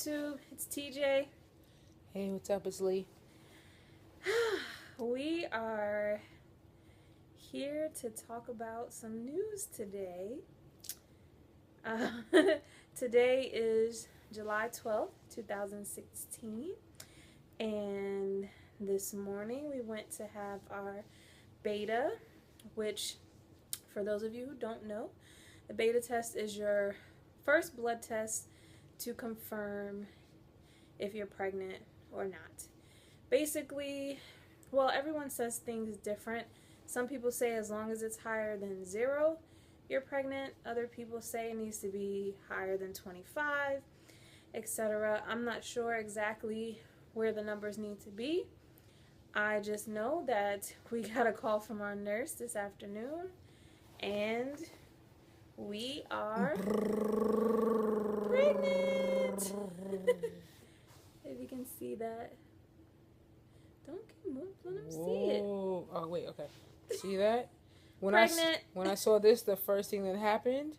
YouTube? It's TJ. Hey, what's up? It's Lee. We are here to talk about some news today. Uh, Today is July 12th, 2016, and this morning we went to have our beta, which, for those of you who don't know, the beta test is your first blood test to confirm if you're pregnant or not. Basically, well, everyone says things different. Some people say as long as it's higher than 0, you're pregnant. Other people say it needs to be higher than 25, etc. I'm not sure exactly where the numbers need to be. I just know that we got a call from our nurse this afternoon, and we are pregnant. If you can see that. Don't get moved. Let them see it. Oh, wait, okay. See that? Pregnant. When I saw this, the first thing that happened,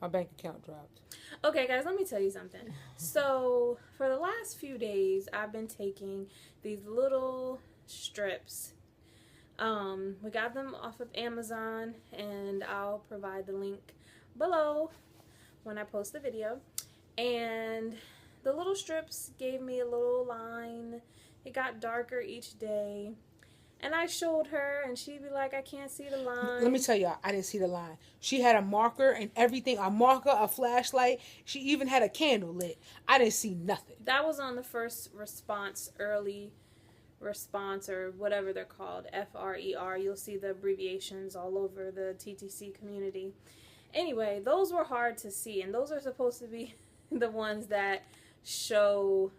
my bank account dropped. Okay, guys, let me tell you something. So, for the last few days, I've been taking these little strips. We got them off of Amazon, and I'll provide the link below when I post the video. And the little strips gave me a little line. It got darker each day. And I showed her, and she'd be like, I can't see the line. Let me tell y'all, I didn't see the line. She had a marker and everything, a marker, a flashlight. She even had a candle lit. I didn't see nothing. That was on the first response, early response, or whatever they're called, FRER. You'll see the abbreviations all over the TTC community. Anyway, those were hard to see, and those are supposed to be the ones that show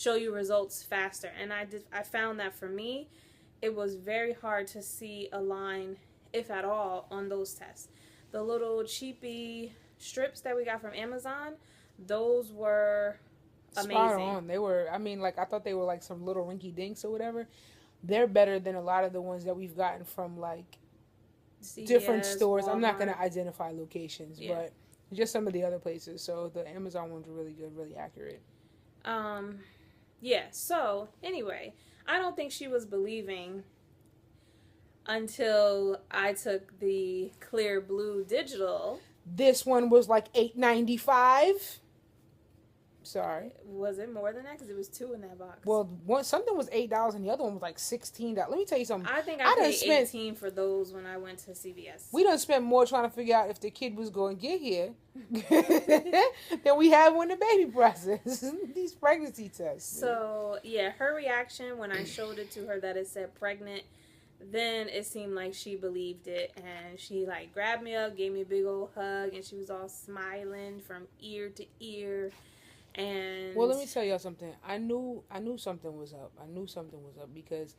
you results faster. And I found that for me, it was very hard to see a line, if at all, on those tests. The little cheapy strips that we got from Amazon, those were amazing. Spot on. They were, I thought they were like some little rinky dinks or whatever. They're better than a lot of the ones that we've gotten from like CVS, different stores. Walmart. I'm not going to identify locations, but just some of the other places. So the Amazon ones were really good, really accurate. Yeah, so anyway, I don't think she was believing until I took the clear blue digital. This one was like $8.95. Sorry. Was it more than that? Because it was 2 in that box. Well, something was $8 and the other one was like $16. Let me tell you something. I think I paid $18 for those when I went to CVS. We done spent more trying to figure out if the kid was going to get here than we had when the baby process. These pregnancy tests. So, yeah, her reaction when I showed it to her that it said pregnant, then it seemed like she believed it, and she like grabbed me up, gave me a big old hug, and she was all smiling from ear to ear. And well, let me tell y'all something. I knew something was up. I knew something was up because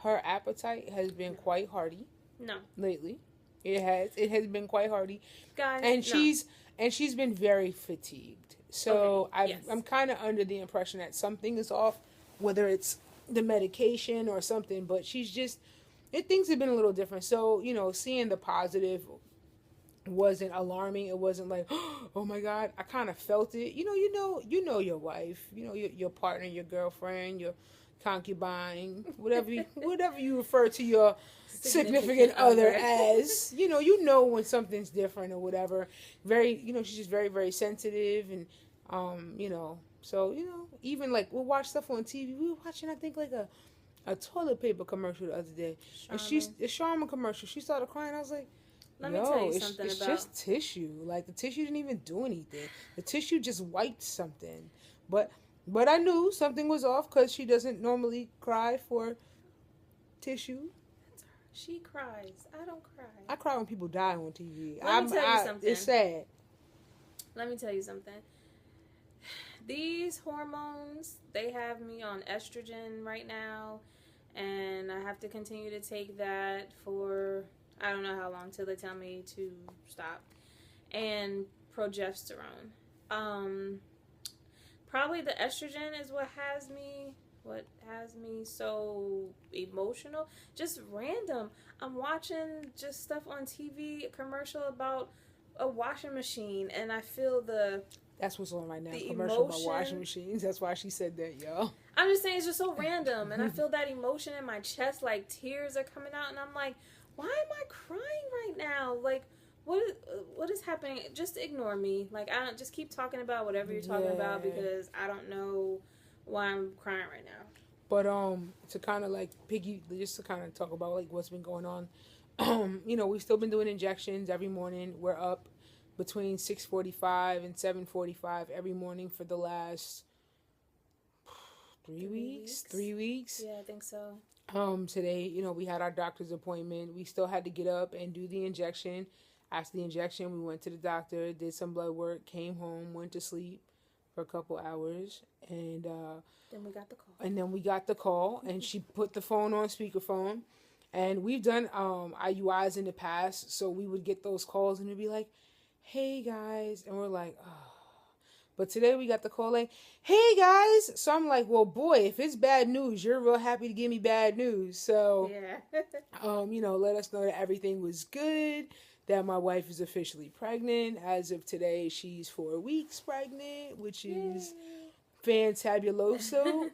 her appetite has been quite hearty. No. Lately, it has been quite hearty, guys. And she's been very fatigued. So okay, I'm kind of under the impression that something is off, whether it's the medication or something. But things have been a little different. So seeing the positive wasn't alarming. It wasn't like, oh my God. I kind of felt it. You know your wife, your partner, your girlfriend, your concubine, whatever you refer to your significant other as. You know when something's different or whatever. Very, she's just very, very sensitive, and so even like we'll watch stuff on TV. We were watching, I think, like a toilet paper commercial the other day. Charmin. And a Charmin commercial. She started crying. I was like, let me tell you something it's just tissue. Like, the tissue didn't even do anything. The tissue just wiped something. But I knew something was off because she doesn't normally cry for tissue. She cries. I don't cry. I cry when people die on TV. Let me tell you something. It's sad. Let me tell you something. These hormones, they have me on estrogen right now, and I have to continue to take that for I don't know how long till they tell me to stop. And progesterone. Probably the estrogen is what has me so emotional. Just random. I'm watching just stuff on TV, a commercial about a washing machine, and I feel the That's what's on right now. The Commercial about emotion. washing machines. That's why she said that, yo. I'm just saying it's just so random, and I feel that emotion in my chest, like tears are coming out, and I'm like, why am I crying right now? Like, what is happening? Just ignore me. Like, I don't just keep talking about whatever you're talking about because I don't know why I'm crying right now. But to kind of like just to kind of talk about like what's been going on. You know, we've still been doing injections every morning. We're up between 6:45 and 7:45 every morning for the last 3 weeks. 3 weeks. Yeah, I think so. Today, you know, we had our doctor's appointment. We still had to get up and do the injection. After the injection, we went to the doctor, did some blood work, came home, went to sleep for a couple hours, and then we got the call. And she put the phone on speakerphone. And we've done IUIs in the past, so we would get those calls and it'd be like, "Hey guys," and we're like, "Oh." But today we got the call like, "Hey guys," so I'm like, "Well, boy, if it's bad news, you're real happy to give me bad news." So, you know, let us know that everything was good, that my wife is officially pregnant. As of today, she's 4 weeks pregnant, which is fantabuloso.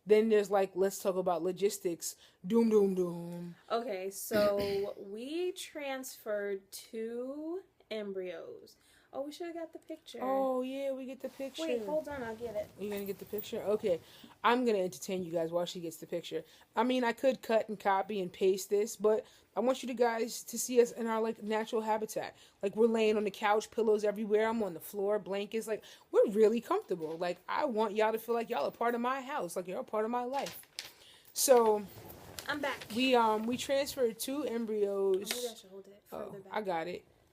Then there's like, let's talk about logistics. Doom, doom, doom. Okay, so we transferred 2 embryos. Oh, we should have got the picture. Oh, yeah, we get the picture. Wait, hold on, I'll get it. Are you going to get the picture? Okay. I'm going to entertain you guys while she gets the picture. I mean, I could cut and copy and paste this, but I want you guys to see us in our, like, natural habitat. Like, we're laying on the couch, pillows everywhere. I'm on the floor, blankets. Like, we're really comfortable. Like, I want y'all to feel like y'all are part of my house. Like, you're a part of my life. So, I'm back. We transferred 2 embryos. Maybe I should hold it further back. I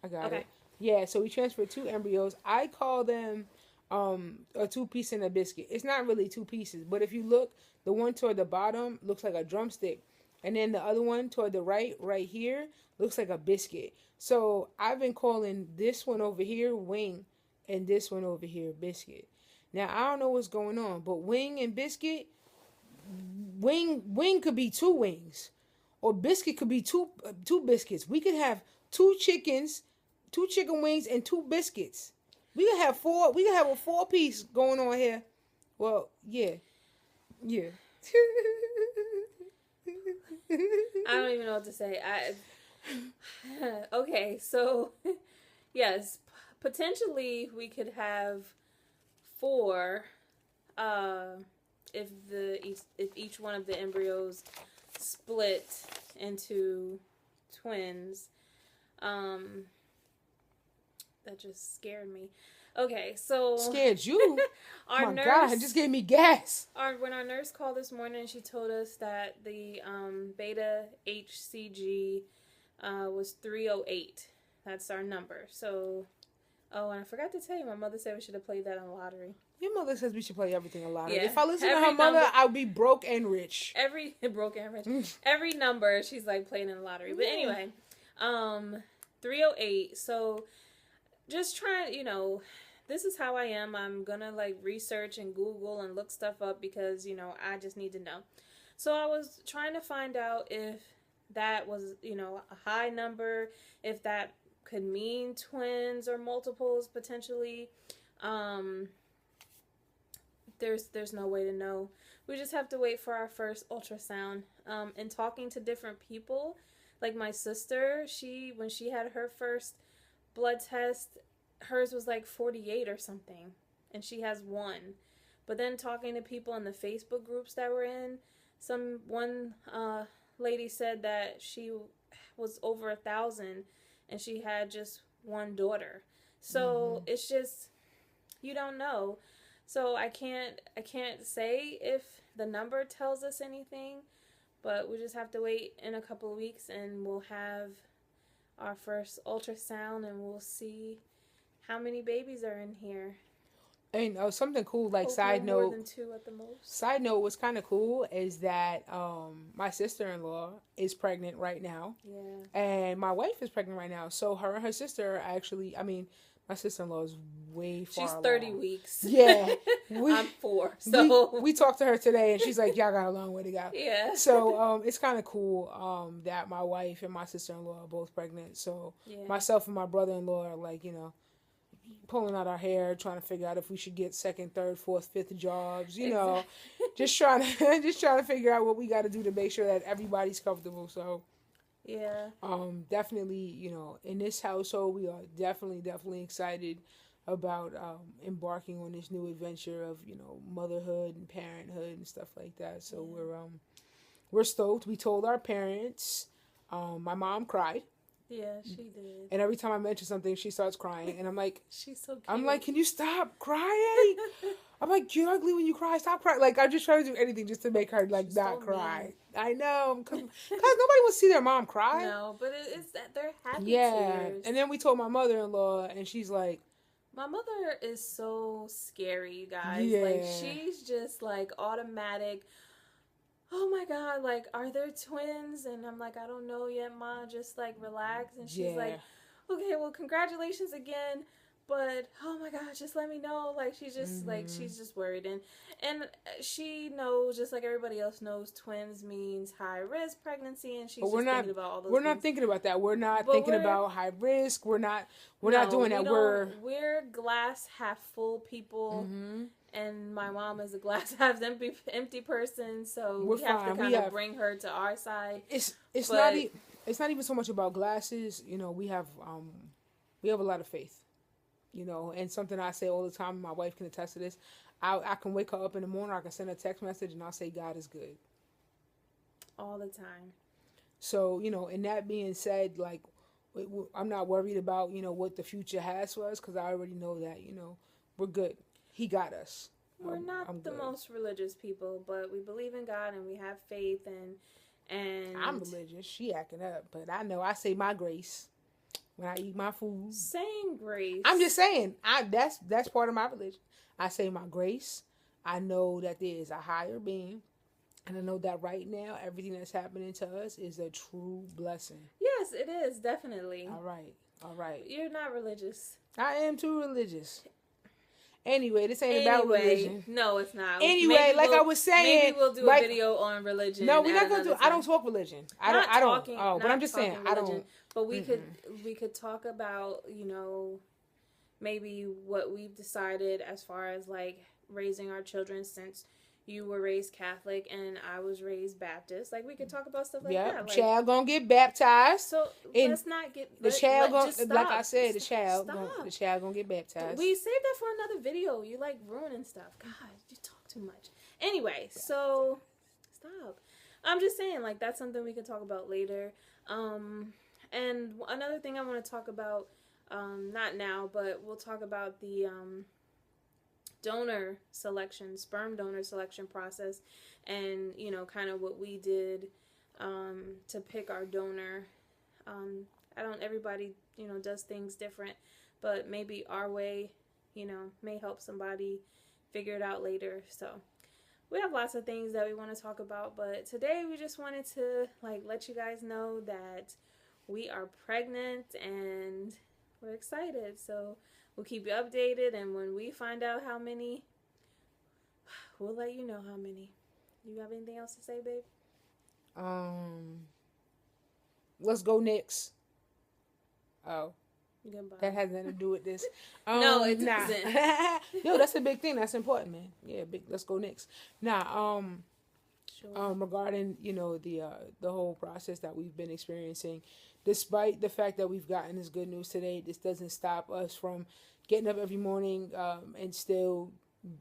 got it. Yeah, so we transferred 2 embryos. I call them a 2-piece and a biscuit. It's not really 2 pieces, but if you look, the one toward the bottom looks like a drumstick. And then the other one toward the right here, looks like a biscuit. So I've been calling this one over here wing and this one over here biscuit. Now, I don't know what's going on, but wing and biscuit, wing could be 2 wings. Or biscuit could be two biscuits. We could have 2 chickens, 2 chicken wings, and 2 biscuits. We could have 4. We could have a 4-piece going on here. Well, yeah. I don't even know what to say. Okay, so yes, potentially we could have 4 if each one of the embryos split into twins. That just scared me. Okay, so scared you? Our my nurse, God, it just gave me gas. When our nurse called this morning, she told us that the beta HCG was 308. That's our number. So, and I forgot to tell you, my mother said we should have played that on the lottery. Your mother says we should play everything on lottery. Yeah. If I listen to her mother, I'll be broke and rich. Every number, she's like playing in the lottery. But anyway, 308. So, just trying, this is how I am. I'm gonna like research and Google and look stuff up because, I just need to know. So I was trying to find out if that was, a high number, if that could mean twins or multiples potentially. There's no way to know. We just have to wait for our first ultrasound. And talking to different people, like my sister, when she had her first blood test, hers was like 48 or something, and she has 1. But then talking to people in the Facebook groups that we're in, one lady said that she was over 1,000 and she had just 1 daughter. So it's just, you don't know. So I can't say if the number tells us anything, but we just have to wait in a couple of weeks and we'll have our first ultrasound and we'll see how many babies are in here. And something cool, like side more note. Than 2 at the most. Side note, what's kind of cool is that my sister-in-law is pregnant right now. Yeah. And my wife is pregnant right now. So her and her sister are actually, my sister-in-law is way far She's 30 along. weeks. Yeah. I'm 4. So we talked to her today and she's like, y'all got a long way to go. Yeah. So it's kind of cool that my wife and my sister-in-law are both pregnant. So myself and my brother-in-law are like, pulling out our hair, trying to figure out if we should get second, third, fourth, fifth jobs. You know, Exactly. just trying to just trying to figure out what we got to do to make sure that everybody's comfortable. So, Yeah. definitely, you know, in this household, we are definitely excited about embarking on this new adventure of, you know, motherhood and parenthood and stuff like that. So we're stoked. We told our parents. My mom cried. Yeah, she did. And every time I mention something, she starts crying, and I'm like, She's so cute. can you stop crying? I'm like, you're ugly when you cry. Stop crying. Like, I'm just trying to do anything just to make her like She's not so cry. mean. I know, because nobody wants to see their mom cry. No, but it's that they're happy tears. And then we told my mother-in-law, and she's like, my mother is so scary, you guys. Yeah. Like, she's just like automatic. Oh my God, like, are there twins? And I'm like, I don't know yet, Ma. Just like relax. And she's like, okay, well, congratulations again. But oh my God, just let me know. Like, she's just like, she's just worried. And she knows, just like everybody else knows, twins means high risk pregnancy. And she's just thinking about all those We're things. not thinking about that. We're not thinking about high risk. We're not doing that. We're glass half full people. And my mom is a glass half empty person, so we have to kind of bring her to our side. It's not even so much about glasses. You know, we have a lot of faith. You know, and something I say all the time, my wife can attest to this. I can wake her up in the morning, I can send a text message, and I'll say God is good. All the time. So, you know, and that being said, like, I'm not worried about, you know, what the future has for us, because I already know that, you know, we're good. He got us. We're not the most religious people, but we believe in God and we have faith and I'm religious. She acting up, but I know I say my grace when I eat my food. Saying grace. I'm just saying, that's part of my religion. I say my grace. I know that there is a higher being, and I know that right now everything that's happening to us is a true blessing. Yes, it is, definitely. All right. You're not religious. I am too religious. Anyway, this ain't about religion. No, it's not. Anyway, like I was saying, maybe we'll do a video on religion. No, we're not gonna do. I don't talk religion. I don't. Oh, but I'm just saying, religion, I don't. But we could talk about, you know, maybe what we've decided as far as like raising our children, since you were raised Catholic and I was raised Baptist. Like, we could talk about stuff like that. Like, child gonna get baptized. So let's not get the child gonna, like I said, the child gonna get baptized. We saved that for another video. You like ruining stuff. God, you talk too much. Anyway, so stop. I'm just saying, like, that's something we can talk about later. And another thing I want to talk about, not now, but we'll talk about the sperm donor selection process, and, you know, kind of what we did to pick our donor. Everybody, you know, does things different, but maybe our way, you know, may help somebody figure it out later. So we have lots of things that we want to talk about, but today we just wanted to, like, let you guys know that we are pregnant and we're excited. So we'll keep you updated, and when we find out how many, we'll let you know how many. You have anything else to say, babe? Let's go Knicks. Oh. Goodbye. That has nothing to do with this. No, it doesn't. No, that's a big thing. That's important, man. Yeah, let's go Knicks. Sure. Regarding, you know, the whole process that we've been experiencing, despite the fact that we've gotten this good news today, this doesn't stop us from getting up every morning and still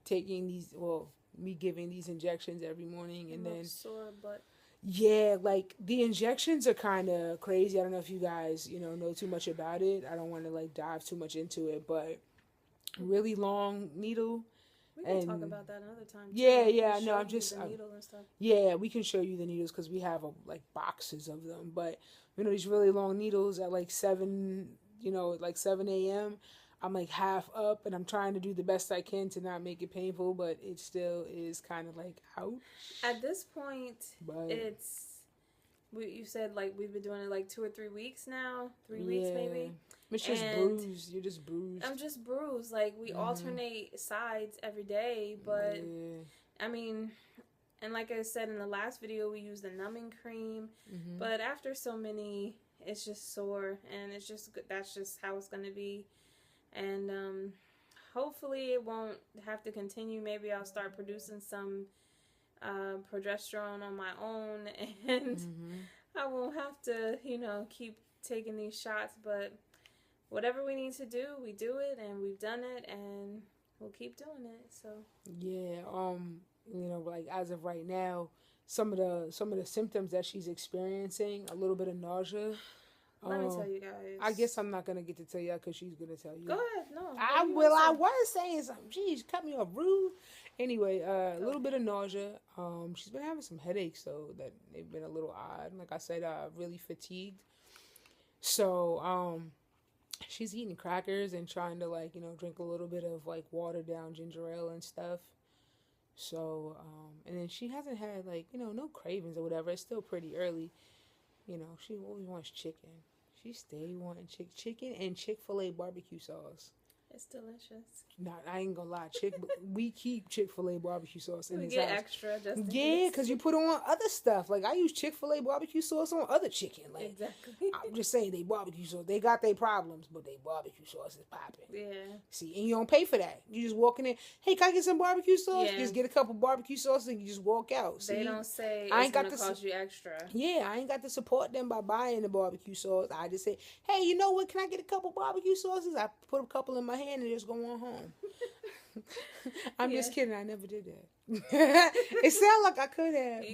taking me giving these injections every morning, and then sore butt. Yeah, like, the injections are kind of crazy. I don't know if you guys, you know too much about it. I don't want to, like, dive too much into it, but really long needle. We can talk about that another time. Yeah. No, I'm just. Needle and stuff. Yeah, we can show you the needles because we have like boxes of them. But, you know, these really long needles at like 7 a.m. I'm like half up, and I'm trying to do the best I can to not make it painful, but it still is kind of like ouch. At this point, you said, like, we've been doing it like 2 or 3 weeks now, 3 weeks maybe. It's just bruised. You're just bruised. I'm just bruised. Like, we alternate sides every day, but I mean, and like I said in the last video, we used the numbing cream, but after so many, it's just sore, and that's just how it's gonna be. and hopefully it won't have to continue. Maybe I'll start producing some progesterone on my own, and I won't have to, keep taking these shots. But whatever we need to do, we do it, and we've done it, and we'll keep doing it. So yeah, like as of right now, some of the symptoms that she's experiencing, a little bit of nausea. let me tell you guys. I guess I'm not gonna get to tell you because she's gonna tell you. Go ahead. No. I will. I was saying something. Jeez, cut me off rude. Anyway, a little bit of nausea. She's been having some headaches though that they've been a little odd. Like I said, really fatigued. So, she's eating crackers and trying to drink a little bit of watered down ginger ale and stuff. So, and then she hasn't had no cravings or whatever. It's still pretty early. She always wants chicken. She stay wanting chicken and Chick-fil-A barbecue sauce. It's delicious. Nah, I ain't gonna lie. We keep Chick-fil-A barbecue sauce in we his get house. extra just in Yeah, because you put on other stuff. Like I use Chick-fil-A barbecue sauce on other chicken. Like exactly. I'm just saying they barbecue sauce. They got their problems, but they barbecue sauce is popping. Yeah. See, and you don't pay for that. You just walk in there. Hey, can I get some barbecue sauce? Yeah. Just get a couple barbecue sauce and you just walk out. See? They don't say I ain't it's got gonna cost you extra. Yeah, I ain't got to support them by buying the barbecue sauce. I just say, hey, you know what? Can I get a couple barbecue sauces? I put a couple in my hand and just go on home. I'm just kidding. I never did that. It sounds like I could have,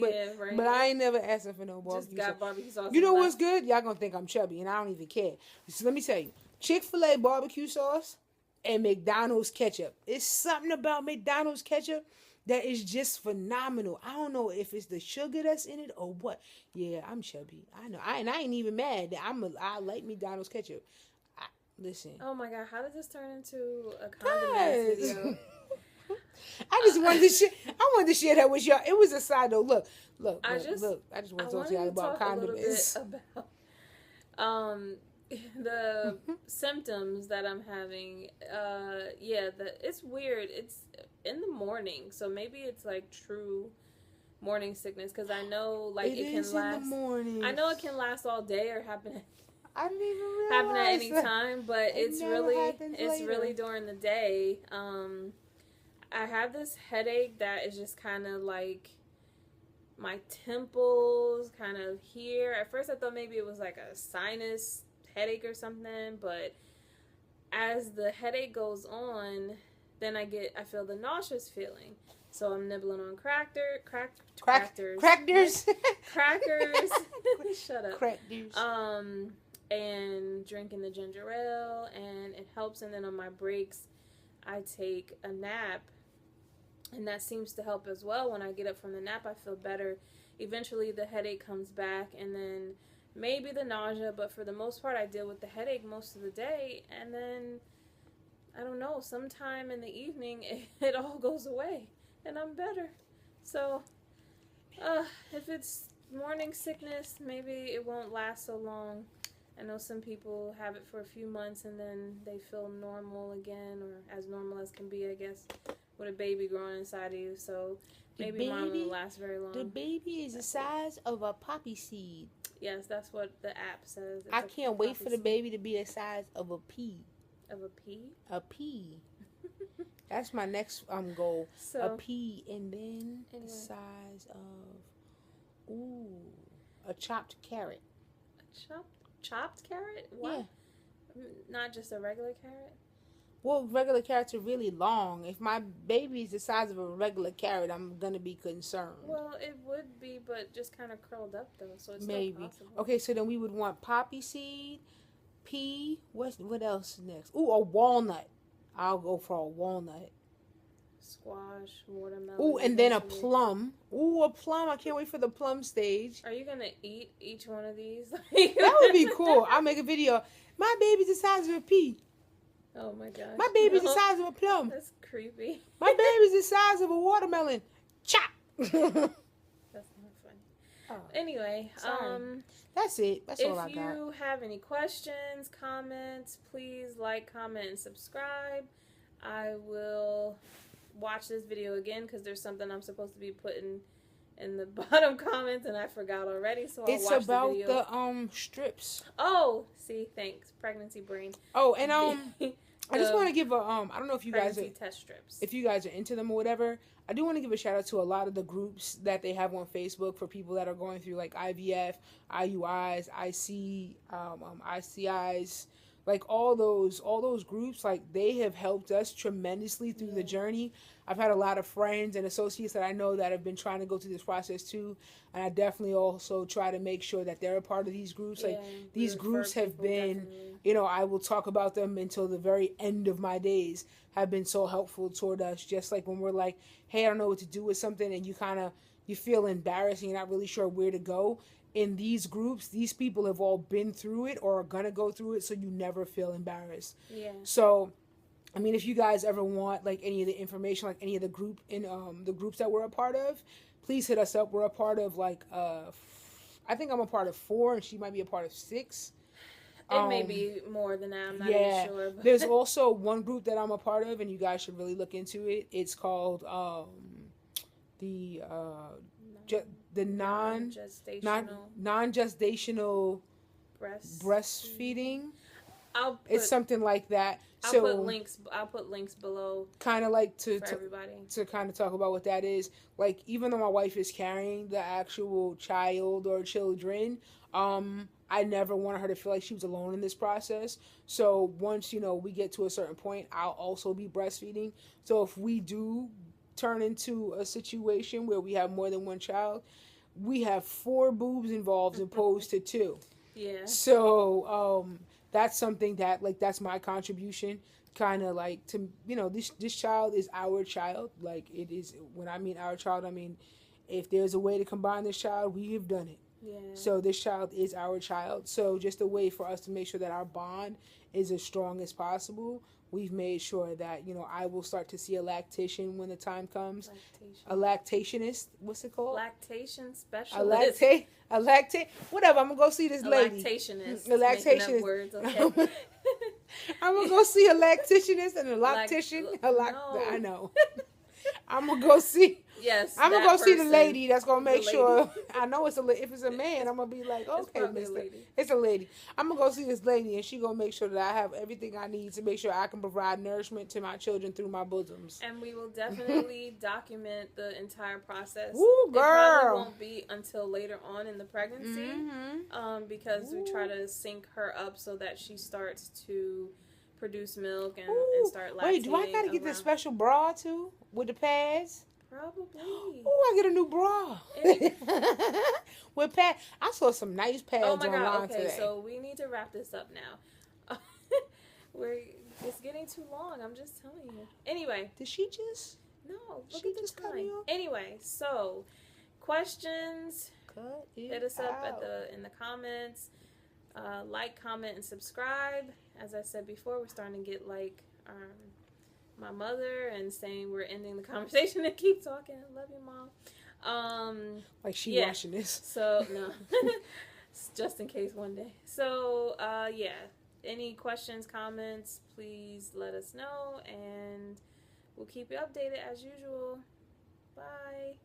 but I ain't never asking for no barbecue sauce. Just got barbecue sauce. You know what's good? Y'all gonna think I'm chubby, and I don't even care. So let me tell you, Chick-fil-A barbecue sauce and McDonald's ketchup. It's something about McDonald's ketchup that is just phenomenal. I don't know if it's the sugar that's in it or what. Yeah, I'm chubby. I know. I ain't even mad. I like McDonald's ketchup. Listen. Oh my God! How did this turn into a condiment video? I just wanted to share. I wanted to share that with y'all. It was a side note. Look. I just want to talk to y'all about condiments. About the symptoms that I'm having. It's weird. It's in the morning, so maybe it's like true morning sickness because I know it can last. In the morning. I know it can last all day or happen. I didn't even realize happen at any time, but it's later. really during the day. I have this headache that is just kind of like my temples, kind of here. At first, I thought maybe it was like a sinus headache or something, but as the headache goes on, then I feel the nauseous feeling. So I'm nibbling on crackers. Crackers. Shut up. Crackers. And drinking the ginger ale, and it helps. And then on my breaks, I take a nap, and that seems to help as well. When I get up from the nap, I feel better. Eventually, the headache comes back, and then maybe the nausea, but for the most part, I deal with the headache most of the day, and then, I don't know, sometime in the evening, it all goes away, and I'm better. So, if it's morning sickness, maybe it won't last so long. I know some people have it for a few months and then they feel normal again, or as normal as can be, I guess, with a baby growing inside of you. So maybe mine won't last very long. The baby is the size of a poppy seed. Yes, that's what the app says. I can't wait for the baby to be the size of a pea. Of a pea? A pea. That's my next goal. So, a pea, and then the size of a chopped carrot. A chopped carrot? What? Yeah. Not just a regular carrot? Well, regular carrots are really long. If my baby's the size of a regular carrot, I'm going to be concerned. Well, it would be, but just kind of curled up, though, so it's maybe. Still possible. Okay, so then we would want poppy seed, pea, what else next? Ooh, a walnut. I'll go for a walnut. Squash, watermelon. Ooh, and then a plum. Ooh, a plum. I can't wait for the plum stage. Are you going to eat each one of these? That would be cool. I'll make a video. My baby's the size of a pea. Oh my gosh. My baby's the size of a plum. That's creepy. My baby's the size of a watermelon. Chop. That's not funny. Oh. Anyway, that's it. That's all I got. If you have any questions, comments, please like, comment, and subscribe. I will watch this video again because there's something I'm supposed to be putting in the bottom comments and I forgot already, so I'll watch the video. It's about the strips. Oh, see, thanks. Pregnancy brain. Oh, and I just want to give a I don't know if you guys are test strips. if you guys are into them or whatever. I do want to give a shout out to a lot of the groups that they have on Facebook for people that are going through like IVF, IUIs, ICIs, like all those groups. Like they have helped us tremendously through the journey. I've had a lot of friends and associates that I know that have been trying to go through this process too, and I definitely also try to make sure that they're a part of these groups. Like these groups have been, definitely. I will talk about them until the very end of my days. Have been so helpful toward us. Just like when we're like, hey, I don't know what to do with something, and you feel embarrassed and you're not really sure where to go. In these groups, these people have all been through it or are gonna go through it, so you never feel embarrassed. Yeah. So, I mean, if you guys ever want like any of the information, like any of the the groups that we're a part of, please hit us up. We're a part of like I think I'm a part of 4, and she might be a part of 6. It may be more than that. I'm not even sure. But There's also one group that I'm a part of, and you guys should really look into it. It's called the non-gestational breastfeeding. It's something like that. I'll put links below. Kind of like for everybody to kind of talk about what that is. Like even though my wife is carrying the actual child or children, I never wanted her to feel like she was alone in this process. So once we get to a certain point, I'll also be breastfeeding. So if we do turn into a situation where we have more than one child, we have 4 boobs involved opposed to 2. Yeah. So that's something that that's my contribution. Kind of like to this child is our child. Like it is. When I mean our child, I mean if there's a way to combine this child, we have done it. Yeah. So this child is our child. So just a way for us to make sure that our bond is as strong as possible. We've made sure that, I will start to see a lactation when the time comes. A lactationist. What's it called? Lactation specialist. A lactate. Whatever. I'm going to go see this lady. Lactationist. A lactationist. Making up words, okay. I'm going to go see a lactationist and a lactician. I know. I'm going to go see. Yes. I'm going to go see the lady that's going to make sure. I know if it's a man, I'm going to be like, okay, mister. It's a lady. I'm going to go see this lady, and she going to make sure that I have everything I need to make sure I can provide nourishment to my children through my bosoms. And we will definitely document the entire process. Ooh, girl. It probably won't be until later on in the pregnancy, because we try to sync her up so that she starts to produce milk and start lactating. Wait, do I got to get this special bra, too, with the pads? Probably. Oh, I get a new bra. With pads. I saw some nice pads online today. Okay, so we need to wrap this up now. It's getting too long. I'm just telling you. Anyway. Did she just? No. Look at the time. Anyway, so questions. Hit us up in the comments. Like, comment, and subscribe. As I said before, we're starting to get my mother and saying we're ending the conversation and keep talking. I love you, Mom. Like she watching this. So no. Just in case one day. So any questions, comments, please let us know, and we'll keep you updated as usual. Bye.